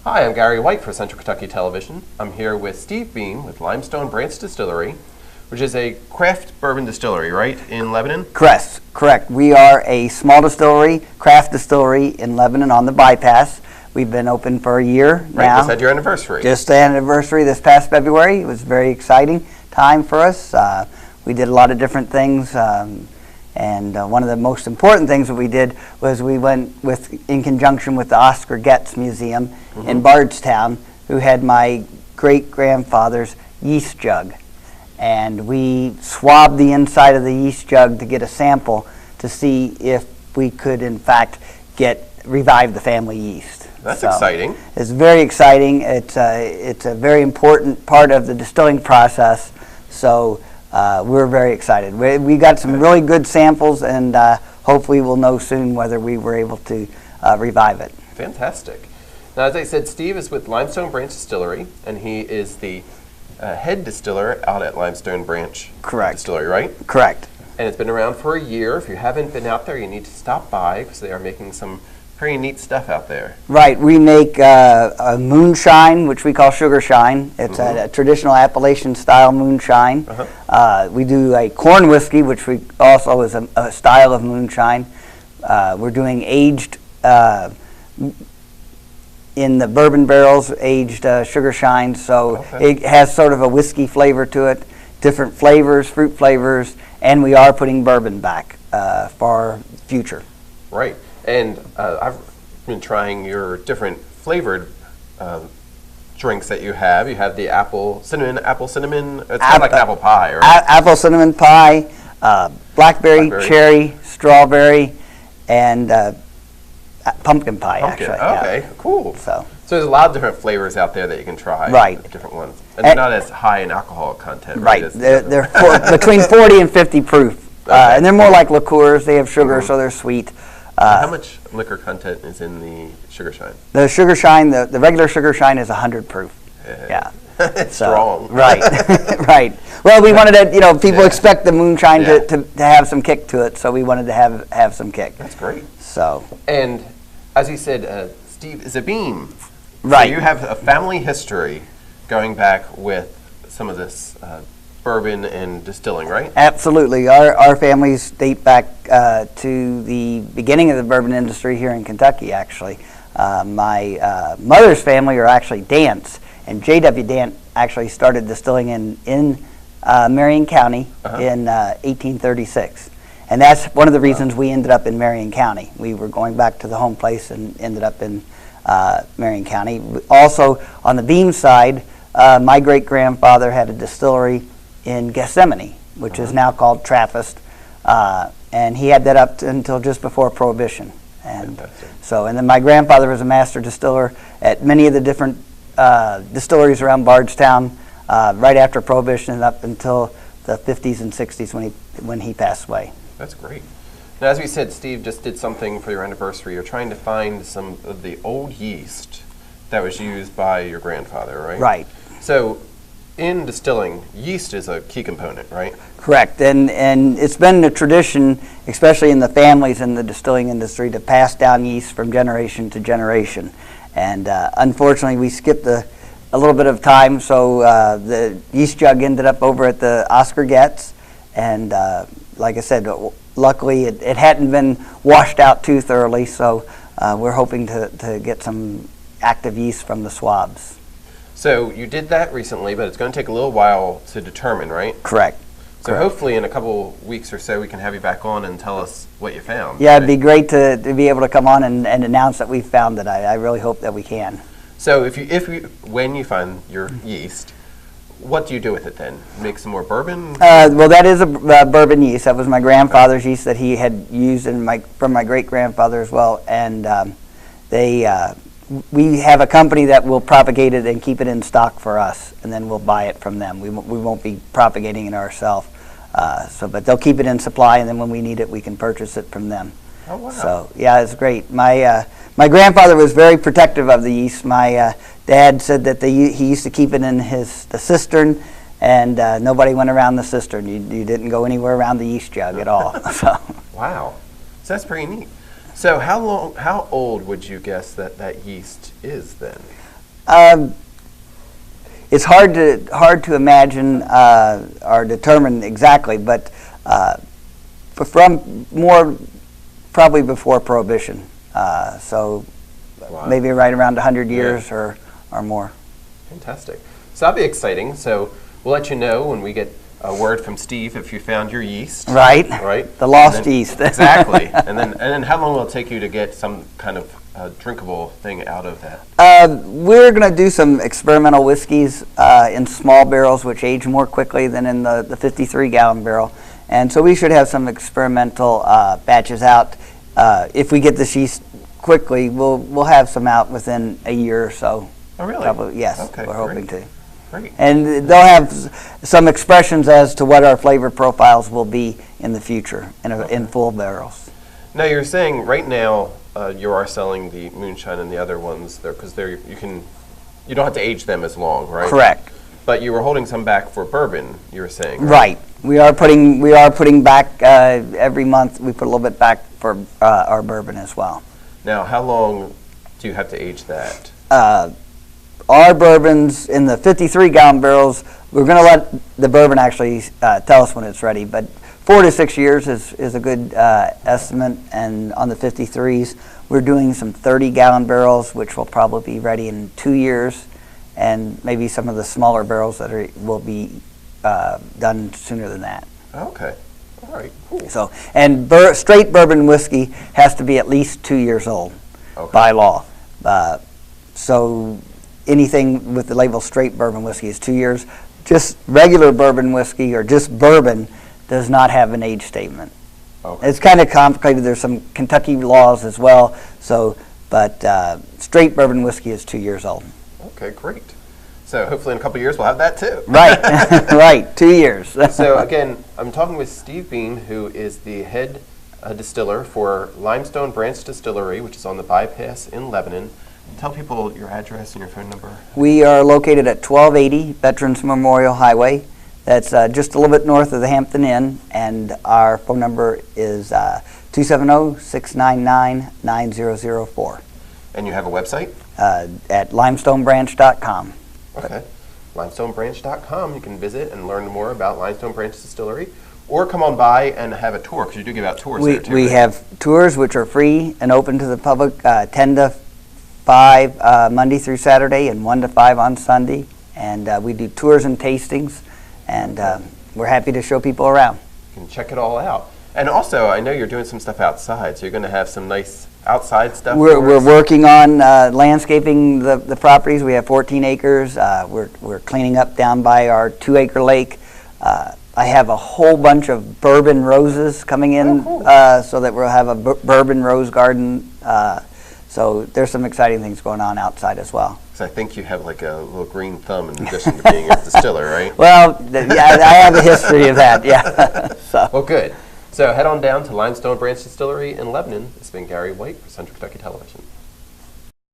Hi, I'm Gary White for Central Kentucky Television. I'm here with Steve Beam with Limestone Branch Distillery, which is a craft bourbon distillery, right, in Lebanon? Correct. We are a small distillery, craft distillery in Lebanon on the bypass. We've been open for a year Right, now. just had your anniversary. Just the anniversary this past February. It was a very exciting time for us. We did a lot of different things, and one of the most important things that we did was we went in conjunction with the Oscar Getz Museum in Bardstown, who had my great-grandfather's yeast jug. And we swabbed the inside of the yeast jug to get a sample to see if we could, in fact, revive the family yeast. That's exciting. It's very exciting. It's a very important part of the distilling process. So we're very excited. We got some really good samples, and hopefully we'll know soon whether we were able to revive it. Fantastic. Now, as I said, Steve is with Limestone Branch Distillery, and he is the head distiller out at Limestone Branch Distillery, right? Correct. And it's been around for a year. If you haven't been out there, you need to stop by because they are making some pretty neat stuff out there. Right. We make a moonshine, which we call sugar shine. It's a traditional Appalachian style moonshine. We do a corn whiskey, which we also is a style of moonshine. We're doing aged in the bourbon barrels, aged sugar shine. So it has sort of a whiskey flavor to it, different flavors, fruit flavors, and we are putting bourbon back for future. Right. And I've been trying your different flavored drinks that you have. You have the apple cinnamon. It's kind of like apple pie, right? Apple cinnamon pie, blackberry, cherry, strawberry, and pumpkin pie. Actually. Okay, cool. So there's a lot of different flavors out there that you can try. Right. Different ones, and they're not as high in alcohol content. Right. They're between 40 and 50 proof, and they're more like liqueurs. They have sugar, so they're sweet. How much liquor content is in the sugar shine? The sugar shine, the regular sugar shine is 100 proof. Yeah. It's strong. Right. Right. Well, we wanted to, people expect the moonshine to have some kick to it, so we wanted to have some kick. That's great. So. And as you said, Steve is a Beam. Right. So you have a family history going back with some of this bourbon and distilling, right? Absolutely. Our families date back to the beginning of the bourbon industry here in Kentucky, actually. My mother's family are actually Dance, and J.W. Dant actually started distilling in Marion County in 1836. And that's one of the reasons we ended up in Marion County. We were going back to the home place and ended up in Marion County. Also, on the Beam side, my great-grandfather had a distillery in Gethsemane, which is now called Trappist, and he had that up until just before Prohibition. And and then my grandfather was a master distiller at many of the different distilleries around Bardstown right after Prohibition and up until the 50s and 60s when he passed away. That's great. Now, as we said, Steve just did something for your anniversary. You're trying to find some of the old yeast that was used by your grandfather, right? Right. So, in distilling, yeast is a key component, right? Correct, and it's been a tradition, especially in the families in the distilling industry, to pass down yeast from generation to generation. And unfortunately, we skipped a little bit of time, so the yeast jug ended up over at the Oscar Getz, and like I said, luckily it hadn't been washed out too thoroughly, so we're hoping to get some active yeast from the swabs. So you did that recently, but it's going to take a little while to determine, right? Correct. So hopefully in a couple weeks or so we can have you back on and tell us what you found. Yeah, it'd be great to be able to come on and announce that we found it. I really hope that we can. So when you find your yeast, what do you do with it then? Make some more bourbon? Well, that is a bourbon yeast. That was my grandfather's yeast that he had used from my great-grandfather as well. And we have a company that will propagate it and keep it in stock for us, and then we'll buy it from them. We won't be propagating it ourselves. But they'll keep it in supply, and then when we need it, we can purchase it from them. Oh, wow. So, yeah, it's great. My grandfather was very protective of the yeast. My dad said that he used to keep it in the cistern, and nobody went around the cistern. You didn't go anywhere around the yeast jug at all. So. Wow. So that's pretty neat. So how old would you guess that yeast is then? It's hard to imagine or determine exactly, but from more probably before Prohibition. So Wow. maybe right around 100 years or more. Fantastic. So that'll be exciting. So we'll let you know when we get a word from Steve if you found your yeast. Right. Right. The lost yeast. Exactly. And then how long will it take you to get some kind of drinkable thing out of that? We're going to do some experimental whiskeys in small barrels, which age more quickly than in the 53-gallon barrel. And so we should have some experimental batches out. If we get this yeast quickly, we'll have some out within a year or so. Oh, really? Probably, yes. Okay, we're hoping to. Great. And they'll have some expressions as to what our flavor profiles will be in the future in full barrels. Now you're saying right now you are selling the moonshine and the other ones there because you don't have to age them as long, right? Correct. But you were holding some back for bourbon. You were saying. Right. We are putting back every month. We put a little bit back for our bourbon as well. Now, how long do you have to age that? Our bourbons in the 53-gallon barrels, we're going to let the bourbon actually tell us when it's ready, but 4 to 6 years is a good estimate. And on the 53s, we're doing some 30-gallon barrels, which will probably be ready in 2 years, and maybe some of the smaller barrels will be done sooner than that. Okay. All right. Cool. So, and straight bourbon whiskey has to be at least 2 years old by law. So anything with the label straight bourbon whiskey is 2 years. Just regular bourbon whiskey or just bourbon does not have an age statement. Okay. It's kind of complicated. There's some Kentucky laws as well. So, but straight bourbon whiskey is 2 years old. Okay, great. So hopefully in a couple of years we'll have that too. Right, right, 2 years. So again, I'm talking with Steve Bean, who is the head distiller for Limestone Branch Distillery, which is on the bypass in Lebanon. Tell people your address and your phone number. We are located at 1280 Veterans Memorial Highway. That's just a little bit north of the Hampton Inn, and our phone number is 270-699-9004. And you have a website? At limestonebranch.com. Okay. Limestonebranch.com. You can visit and learn more about Limestone Branch Distillery, or come on by and have a tour, because you do give out tours there too. We have tours which are free and open to the public 10 to 5 Monday through Saturday and 1 to 5 on Sunday. And we do tours and tastings, and we're happy to show people around. You can check it all out. And also, I know you're doing some stuff outside, so you're going to have some nice outside stuff. We're working on landscaping the properties. We have 14 acres. We're cleaning up down by our 2-acre lake. I have a whole bunch of bourbon roses coming in, so that we'll have a bourbon rose garden. So there's some exciting things going on outside as well. So I think you have like a little green thumb in addition to being a distiller, right? Well, yeah, I have a history of that, yeah. So. Well, good. So head on down to Limestone Branch Distillery in Lebanon. It's been Gary White for Central Kentucky Television.